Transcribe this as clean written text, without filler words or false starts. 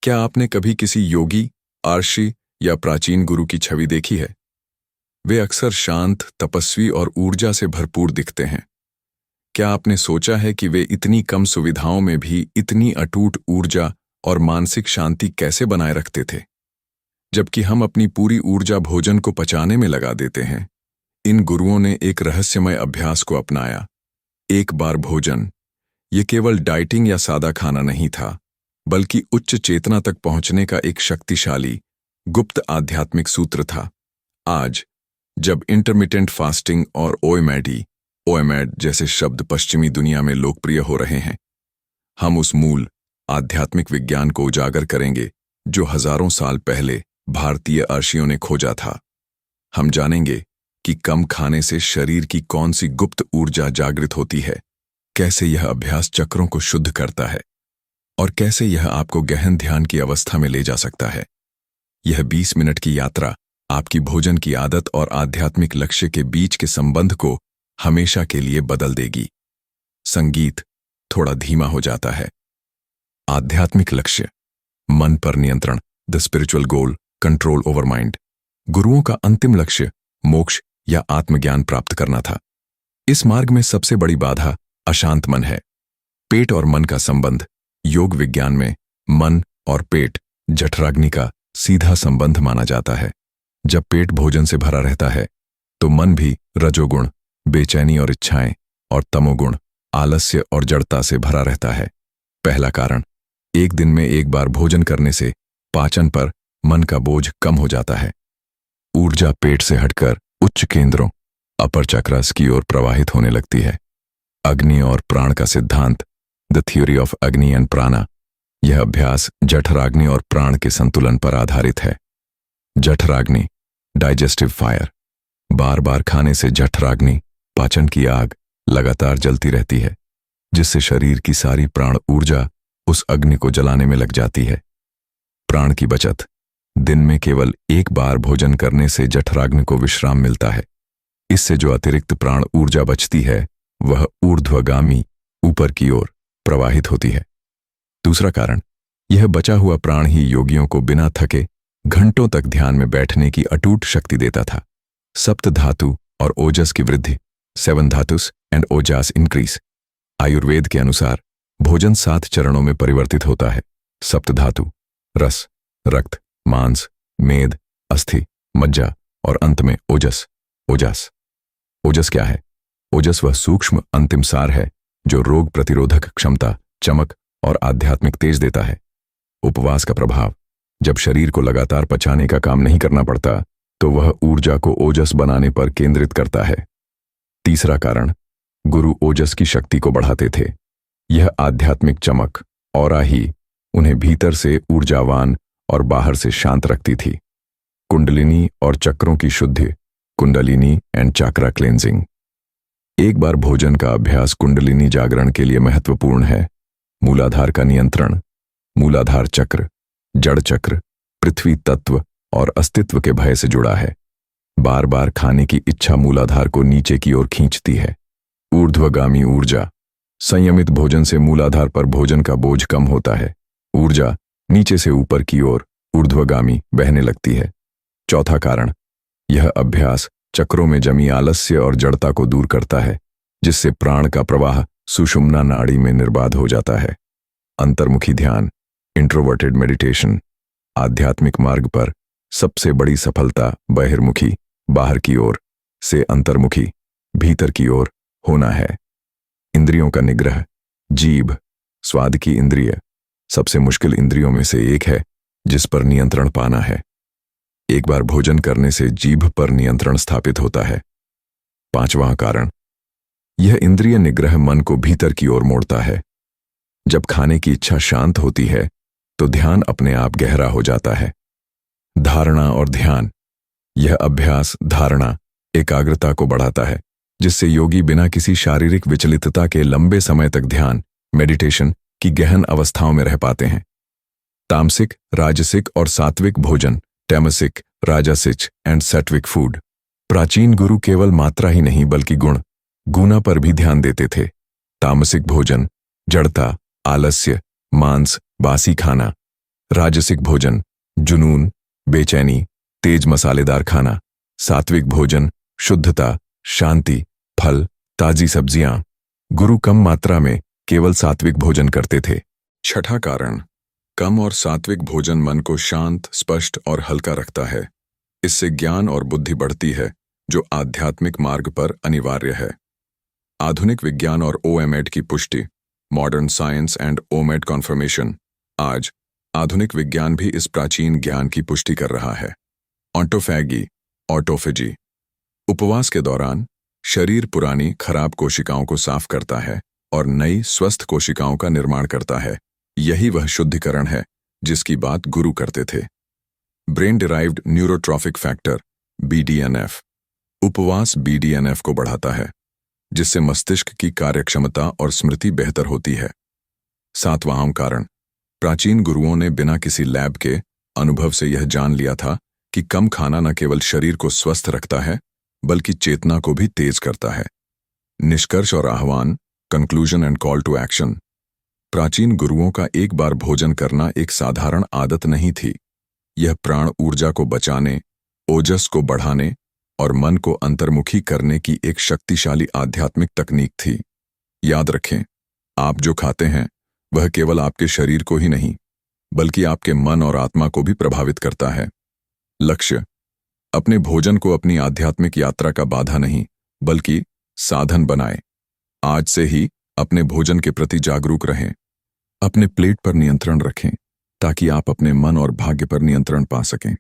क्या आपने कभी किसी योगी, आर्षि या प्राचीन गुरु की छवि देखी है? वे अक्सर शांत, तपस्वी और ऊर्जा से भरपूर दिखते हैं। क्या आपने सोचा है कि वे इतनी कम सुविधाओं में भी इतनी अटूट ऊर्जा और मानसिक शांति कैसे बनाए रखते थे? जबकि हम अपनी पूरी ऊर्जा भोजन को पचाने में लगा देते हैं, इन गुरुओं ने एक रहस्यमय अभ्यास को अपनाया। एक बार भोजन। ये केवल डाइटिंग या सादा खाना नहीं था, बल्कि उच्च चेतना तक पहुंचने का एक शक्तिशाली, गुप्त आध्यात्मिक सूत्र था। आज, जब इंटरमिटेंट फास्टिंग और ओएमएड जैसे शब्द पश्चिमी दुनिया में लोकप्रिय हो रहे हैं, हम उस मूल आध्यात्मिक विज्ञान को उजागर करेंगे जो हजारों साल पहले भारतीय अर्षियों ने खोजा था। हम जानेंगे कि कम खाने से शरीर की कौन सी गुप्त ऊर्जा जागृत होती है, कैसे यह अभ्यास चक्रों को शुद्ध करता है और कैसे यह आपको गहन ध्यान की अवस्था में ले जा सकता है। यह 20 मिनट की यात्रा आपकी भोजन की आदत और आध्यात्मिक लक्ष्य के बीच के संबंध को हमेशा के लिए बदल देगी। संगीत थोड़ा धीमा हो जाता है। आध्यात्मिक लक्ष्य, मन पर नियंत्रण, the spiritual goal, control over mind. गुरुओं का अंतिम लक्ष्य मोक्ष या आत्मज्ञान प्राप्त करना था। इस मार्ग में सबसे बड़ी बाधा अशांत मन है। पेट और मन का संबंध। योग विज्ञान में मन और पेट जठराग्नि का सीधा संबंध माना जाता है। जब पेट भोजन से भरा रहता है तो मन भी रजोगुण, बेचैनी और इच्छाएं, और तमोगुण, आलस्य और जड़ता से भरा रहता है। पहला कारण, एक दिन में एक बार भोजन करने से पाचन पर मन का बोझ कम हो जाता है। ऊर्जा पेट से हटकर उच्च केंद्रों, अपर चक्रस की ओर प्रवाहित होने लगती है। अग्नि और प्राण का सिद्धांत, द थ्योरी ऑफ अग्नि एंड प्राणा। यह अभ्यास जठराग्नि और प्राण के संतुलन पर आधारित है। जठराग्नि, डाइजेस्टिव फायर। बार बार खाने से जठराग्नि, पाचन की आग, लगातार जलती रहती है, जिससे शरीर की सारी प्राण ऊर्जा उस अग्नि को जलाने में लग जाती है। प्राण की बचत। दिन में केवल एक बार भोजन करने से जठराग्नि को विश्राम मिलता है। इससे जो अतिरिक्त प्राण ऊर्जा बचती है वह ऊर्ध्वगामी, ऊपर की ओर प्रवाहित होती है। दूसरा कारण, यह बचा हुआ प्राण ही योगियों को बिना थके घंटों तक ध्यान में बैठने की अटूट शक्ति देता था। सप्त धातु और ओजस की वृद्धि, 7 धातुस एंड ओजास इंक्रीज। आयुर्वेद के अनुसार भोजन 7 चरणों में परिवर्तित होता है। सप्त धातु, रस, रक्त, मांस, मेद, अस्थि, मज्जा और अंत में ओजस। ओजस क्या है? ओजस वह सूक्ष्म अंतिम सार है जो रोग प्रतिरोधक क्षमता, चमक और आध्यात्मिक तेज देता है। उपवास का प्रभाव, जब शरीर को लगातार पचाने का काम नहीं करना पड़ता तो वह ऊर्जा को ओजस बनाने पर केंद्रित करता है। तीसरा कारण, गुरु ओजस की शक्ति को बढ़ाते थे। यह आध्यात्मिक चमक, ऑरा ही उन्हें भीतर से ऊर्जावान और बाहर से शांत रखती थी। कुंडलिनी और चक्रों की शुद्धि, कुंडलिनी एंड चक्रा क्लेंजिंग। एक बार भोजन का अभ्यास कुंडलिनी जागरण के लिए महत्वपूर्ण है। मूलाधार का नियंत्रण। मूलाधार चक्र, जड़ चक्र, पृथ्वी तत्व और अस्तित्व के भय से जुड़ा है। बार बार खाने की इच्छा मूलाधार को नीचे की ओर खींचती है। ऊर्ध्वगामी ऊर्जा। संयमित भोजन से मूलाधार पर भोजन का बोझ कम होता है। ऊर्जा नीचे से ऊपर की ओर ऊर्ध्वगामी बहने लगती है। चौथा कारण, यह अभ्यास चक्रों में जमी आलस्य और जड़ता को दूर करता है, जिससे प्राण का प्रवाह सुषुम्ना नाड़ी में निर्बाध हो जाता है। अंतर्मुखी ध्यान, इंट्रोवर्टेड मेडिटेशन। आध्यात्मिक मार्ग पर सबसे बड़ी सफलता बहिर्मुखी, बाहर की ओर, से अंतर्मुखी, भीतर की ओर होना है। इंद्रियों का निग्रह। जीभ, स्वाद की इंद्रिय, सबसे मुश्किल इंद्रियों में से एक है जिस पर नियंत्रण पाना है। एक बार भोजन करने से जीभ पर नियंत्रण स्थापित होता है। पांचवां कारण, यह इंद्रिय निग्रह मन को भीतर की ओर मोड़ता है। जब खाने की इच्छा शांत होती है तो ध्यान अपने आप गहरा हो जाता है। धारणा और ध्यान। यह अभ्यास धारणा, एकाग्रता को बढ़ाता है, जिससे योगी बिना किसी शारीरिक विचलितता के लंबे समय तक ध्यान, मेडिटेशन की गहन अवस्थाओं में रह पाते हैं। तामसिक, राजसिक और सात्विक भोजन, टैमसिक, राजासिक एंड सात्विक फूड। प्राचीन गुरु केवल मात्रा ही नहीं बल्कि गुना पर भी ध्यान देते थे। तामसिक भोजन, जड़ता, आलस्य, मांस, बासी खाना। राजसिक भोजन, जुनून, बेचैनी, तेज मसालेदार खाना। सात्विक भोजन, शुद्धता, शांति, फल, ताजी सब्जियां। गुरु कम मात्रा में केवल सात्विक भोजन करते थे। छठा कारण, कम और सात्विक भोजन मन को शांत, स्पष्ट और हल्का रखता है। इससे ज्ञान और बुद्धि बढ़ती है, जो आध्यात्मिक मार्ग पर अनिवार्य है। आधुनिक विज्ञान और ओएमएड की पुष्टि, मॉडर्न साइंस एंड ओमेड कॉन्फर्मेशन। आज आधुनिक विज्ञान भी इस प्राचीन ज्ञान की पुष्टि कर रहा है। ऑटोफेजी। उपवास के दौरान शरीर पुरानी खराब कोशिकाओं को साफ करता है और नई स्वस्थ कोशिकाओं का निर्माण करता है। यही वह शुद्धिकरण है जिसकी बात गुरु करते थे। Brain derived neurotrophic factor, BDNF। उपवास BDNF को बढ़ाता है, जिससे मस्तिष्क की कार्यक्षमता और स्मृति बेहतर होती है। सातवां अहम कारण, प्राचीन गुरुओं ने बिना किसी लैब के अनुभव से यह जान लिया था कि कम खाना न केवल शरीर को स्वस्थ रखता है, बल्कि चेतना को भी तेज करता है। निष्कर्ष और आह्वान, conclusion and call to action. प्राचीन गुरुओं का एक बार भोजन करना एक साधारण आदत नहीं थी। यह प्राण ऊर्जा को बचाने, ओजस को बढ़ाने और मन को अंतर्मुखी करने की एक शक्तिशाली आध्यात्मिक तकनीक थी। याद रखें, आप जो खाते हैं वह केवल आपके शरीर को ही नहीं, बल्कि आपके मन और आत्मा को भी प्रभावित करता है। लक्ष्य, अपने भोजन को अपनी आध्यात्मिक यात्रा का बाधा नहीं, बल्कि साधन बनाएं। आज से ही अपने भोजन के प्रति जागरूक रहें। अपने प्लेट पर नियंत्रण रखें, ताकि आप अपने मन और भाग्य पर नियंत्रण पा सकें।